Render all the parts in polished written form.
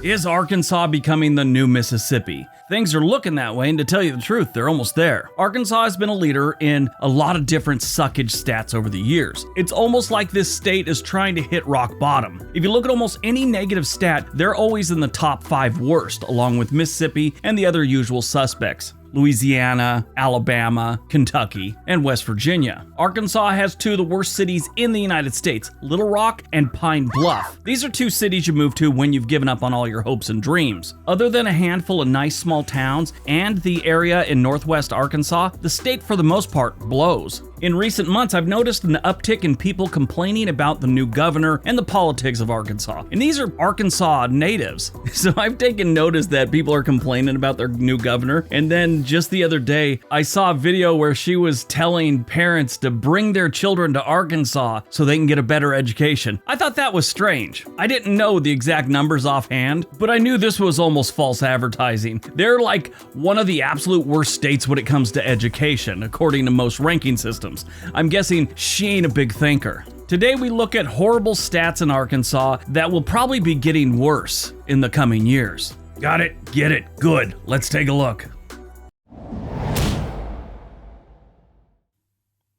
Is Arkansas becoming the new Mississippi? Things are looking that way, and to tell you the truth, they're almost there. Arkansas has been a leader in a lot of different suckage stats over the years. It's almost like this state is trying to hit rock bottom. If you look at almost any negative stat, they're always in the top 5 worst, along with Mississippi and the other usual suspects. Louisiana, Alabama, Kentucky, and West Virginia. Arkansas has 2 of the worst cities in the United States, Little Rock and Pine Bluff. These are 2 cities you move to when you've given up on all your hopes and dreams. Other than a handful of nice small towns and the area in northwest Arkansas, the state for the most part blows. In recent months, I've noticed an uptick in people complaining about the new governor and the politics of Arkansas. And these are Arkansas natives. So I've taken notice that people are complaining about their new governor. And then just the other day, I saw a video where she was telling parents to bring their children to Arkansas so they can get a better education. I thought that was strange. I didn't know the exact numbers offhand, but I knew this was almost false advertising. They're like one of the absolute worst states when it comes to education, according to most ranking systems. I'm guessing she ain't a big thinker. Today we look at horrible stats in Arkansas that will probably be getting worse in the coming years. Got it? Get it? Good. Let's take a look.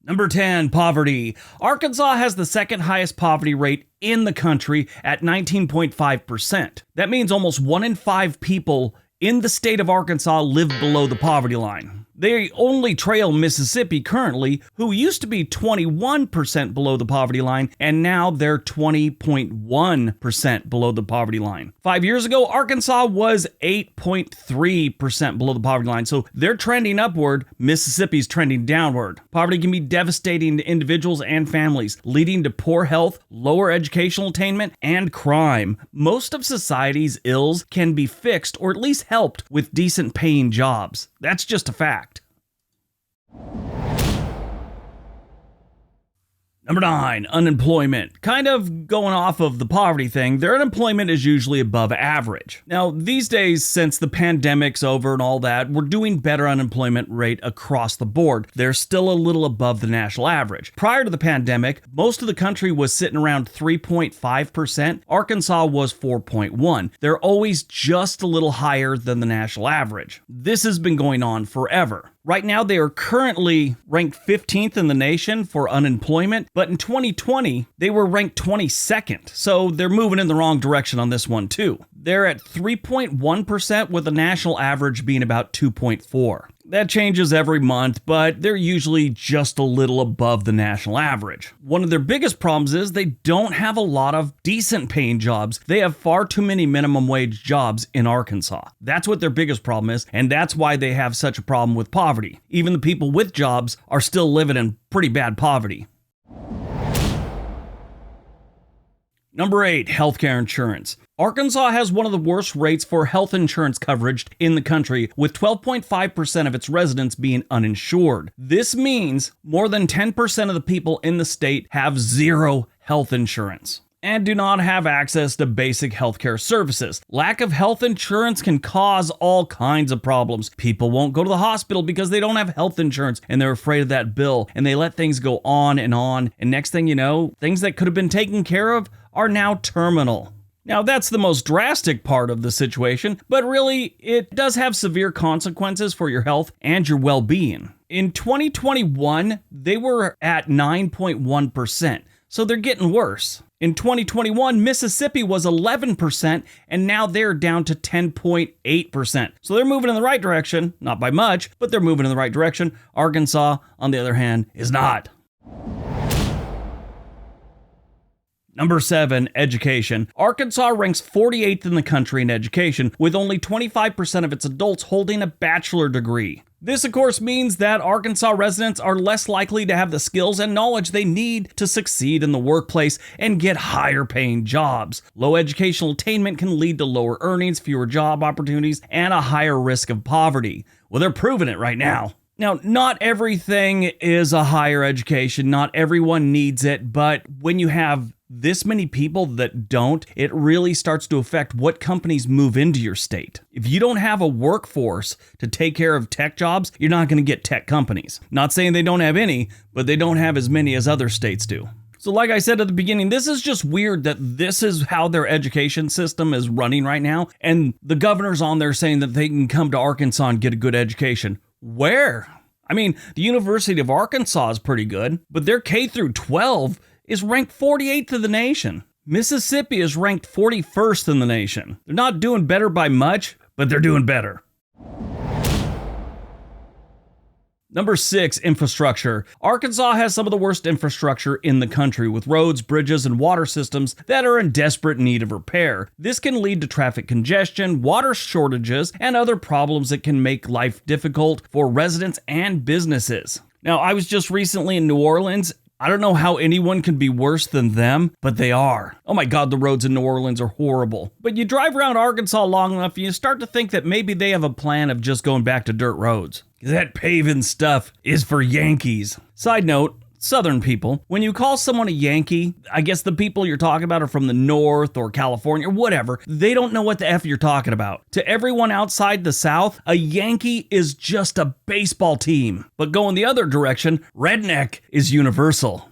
Number 10, poverty. Arkansas has the second highest poverty rate in the country at 19.5%. That means almost 1 in 5 people in the state of Arkansas live below the poverty line. They only trail Mississippi currently, who used to be 21% below the poverty line, and now they're 20.1% below the poverty line. 5 years ago, Arkansas was 8.3% below the poverty line, so they're trending upward. Mississippi's trending downward. Poverty can be devastating to individuals and families, leading to poor health, lower educational attainment, and crime. Most of society's ills can be fixed or at least helped with decent paying jobs. That's just a fact. Number 9, unemployment. Kind of going off of the poverty thing, their unemployment is usually above average. Now, these days, since the pandemic's over and all that, we're doing better unemployment rate across the board. They're still a little above the national average. Prior to the pandemic, most of the country was sitting around 3.5%. Arkansas was 4.1%. They're always just a little higher than the national average. This has been going on forever. Right now, they are currently ranked 15th in the nation for unemployment, but in 2020, they were ranked 22nd, so they're moving in the wrong direction on this one too. They're at 3.1% with the national average being about 2.4%. That changes every month, but they're usually just a little above the national average. One of their biggest problems is they don't have a lot of decent paying jobs. They have far too many minimum wage jobs in Arkansas. That's what their biggest problem is, and that's why they have such a problem with poverty. Even the people with jobs are still living in pretty bad poverty. Number 8, healthcare insurance. Arkansas has one of the worst rates for health insurance coverage in the country, with 12.5% of its residents being uninsured. This means more than 10% of the people in the state have zero health insurance and do not have access to basic healthcare services. Lack of health insurance can cause all kinds of problems. People won't go to the hospital because they don't have health insurance and they're afraid of that bill, and they let things go on, and next thing you know, things that could have been taken care of are now terminal. Now, that's the most drastic part of the situation, but really, it does have severe consequences for your health and your well-being. In 2021, they were at 9.1%, so they're getting worse. In 2021, Mississippi was 11%, and now they're down to 10.8%. So they're moving in the right direction, not by much, but they're moving in the right direction. Arkansas, on the other hand, is not. Number 7, education. Arkansas ranks 48th in the country in education, with only 25% of its adults holding a bachelor degree. This, of course, means that Arkansas residents are less likely to have the skills and knowledge they need to succeed in the workplace and get higher paying jobs. Low educational attainment can lead to lower earnings, fewer job opportunities, and a higher risk of poverty. Well, they're proving it right now. Now, not everything is a higher education. Not everyone needs it, but when you have this many people that don't, it really starts to affect what companies move into your state. If you don't have a workforce to take care of tech jobs, you're not going to get tech companies. Not saying they don't have any, but they don't have as many as other states do. So like I said at the beginning, this is just weird that this is how their education system is running right now. And the governor's on there saying that they can come to Arkansas and get a good education. Where? I mean, the University of Arkansas is pretty good, but their K through 12 is ranked 48th in the nation. Mississippi is ranked 41st in the nation. They're not doing better by much, but they're doing better. Number 6, infrastructure. Arkansas has some of the worst infrastructure in the country, with roads, bridges, and water systems that are in desperate need of repair. This can lead to traffic congestion, water shortages, and other problems that can make life difficult for residents and businesses. Now, I was just recently in New Orleans. I don't know how anyone can be worse than them, but they are. Oh my God, the roads in New Orleans are horrible. But you drive around Arkansas long enough and you start to think that maybe they have a plan of just going back to dirt roads. That paving stuff is for Yankees. Side note, Southern people, when you call someone a Yankee, I guess the people you're talking about are from the North or California or whatever. They don't know what the F you're talking about. To everyone outside the South, a Yankee is just a baseball team. But going the other direction, redneck is universal.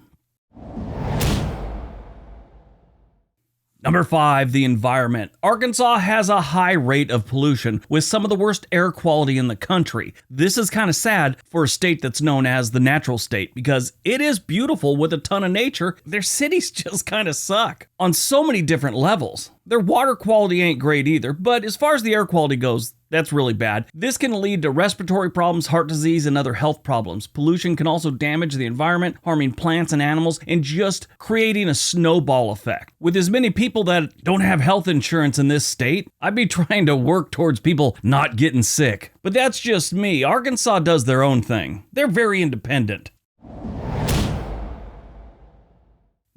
Number 5, the environment. Arkansas has a high rate of pollution with some of the worst air quality in the country. This is kind of sad for a state that's known as the natural state because it is beautiful with a ton of nature. Their cities just kind of suck on so many different levels. Their water quality ain't great either, but as far as the air quality goes, that's really bad. This can lead to respiratory problems, heart disease, and other health problems. Pollution can also damage the environment, harming plants and animals, and just creating a snowball effect. With as many people that don't have health insurance in this state, I'd be trying to work towards people not getting sick. But that's just me. Arkansas does their own thing. They're very independent.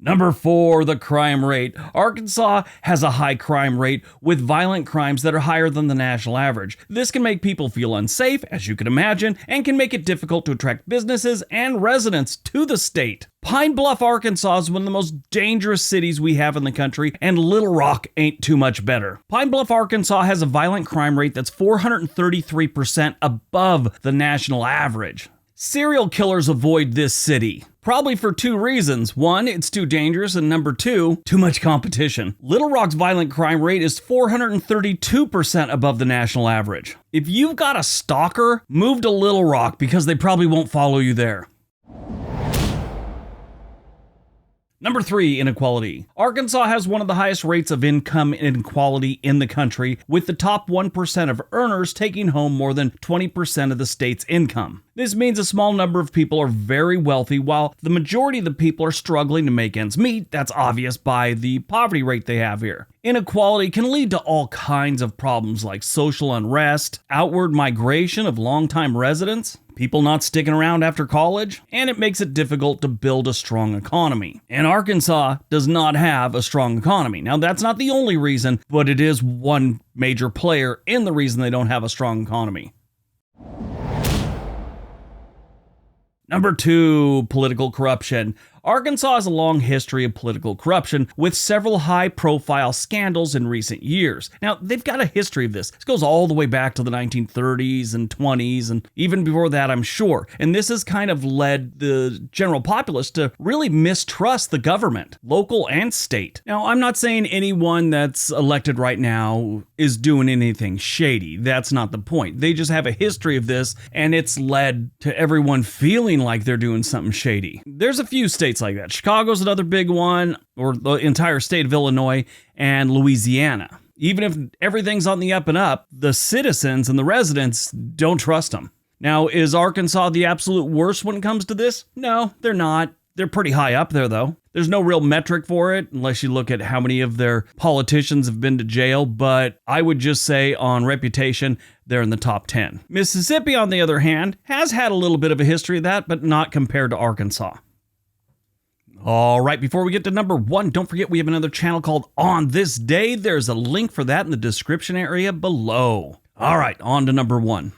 Number 4, the crime rate. Arkansas has a high crime rate with violent crimes that are higher than the national average. This can make people feel unsafe, as you can imagine, and can make it difficult to attract businesses and residents to the state. Pine Bluff, Arkansas is one of the most dangerous cities we have in the country, and Little Rock ain't too much better. Pine Bluff, Arkansas has a violent crime rate that's 433% above the national average. Serial killers avoid this city. Probably for 2 reasons. 1, it's too dangerous, and number 2, too much competition. Little Rock's violent crime rate is 432% above the national average. If you've got a stalker, move to Little Rock because they probably won't follow you there. Number 3, inequality. Arkansas has one of the highest rates of income inequality in the country, with the top 1% of earners taking home more than 20% of the state's income. This means a small number of people are very wealthy, while the majority of the people are struggling to make ends meet. That's obvious by the poverty rate they have here. Inequality can lead to all kinds of problems like social unrest, outward migration of longtime residents, people not sticking around after college, and it makes it difficult to build a strong economy. And Arkansas does not have a strong economy. Now, that's not the only reason, but it is one major player in the reason they don't have a strong economy. Number 2, political corruption. Arkansas has a long history of political corruption with several high-profile scandals in recent years. Now, they've got a history of this. This goes all the way back to the 1930s and 20s, and even before that, I'm sure. And this has kind of led the general populace to really mistrust the government, local and state. Now, I'm not saying anyone that's elected right now is doing anything shady. That's not the point. They just have a history of this, and it's led to everyone feeling like they're doing something shady. There's a few states like that. Chicago's another big one, or the entire state of Illinois and Louisiana. Even if everything's on the up and up, the citizens and the residents don't trust them. Now, is Arkansas the absolute worst when it comes to this? No, they're not. They're pretty high up there, though. There's no real metric for it, unless you look at how many of their politicians have been to jail, but I would just say on reputation, they're in the top 10. Mississippi, on the other hand, has had a little bit of a history of that, but not compared to Arkansas. All right, before we get to number 1, don't forget we have another channel called On This Day. There's a link for that in the description area below. All right, on to number 1.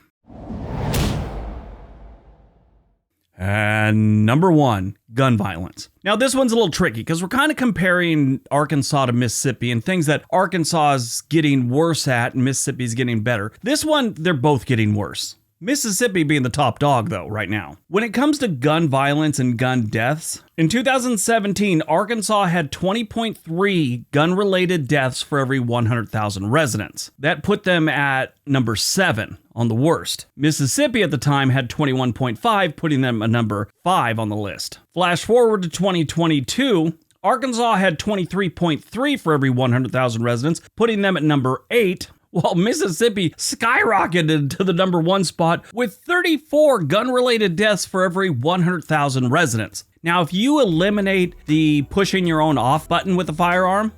And number 1, gun violence. Now, this one's a little tricky because we're kind of comparing Arkansas to Mississippi and things that Arkansas is getting worse at and Mississippi is getting better. This one, they're both getting worse. Mississippi being the top dog, though, right now. When it comes to gun violence and gun deaths, in 2017, Arkansas had 20.3 gun-related deaths for every 100,000 residents. That put them at number 7 on the worst. Mississippi at the time had 21.5, putting them at number 5 on the list. Flash forward to 2022, Arkansas had 23.3 for every 100,000 residents, putting them at number 8, while Mississippi skyrocketed to the number 1 spot with 34 gun-related deaths for every 100,000 residents. Now, if you eliminate the pushing your own off button with a firearm,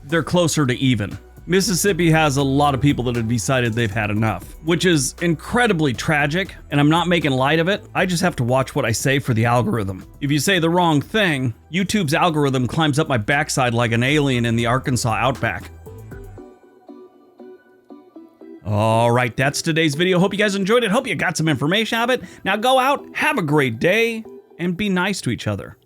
they're closer to even. Mississippi has a lot of people that have decided they've had enough, which is incredibly tragic, and I'm not making light of it. I just have to watch what I say for the algorithm. If you say the wrong thing, YouTube's algorithm climbs up my backside like an alien in the Arkansas outback. All right, that's today's video. Hope you guys enjoyed it. Hope you got some information out of it. Now go out, have a great day, and be nice to each other.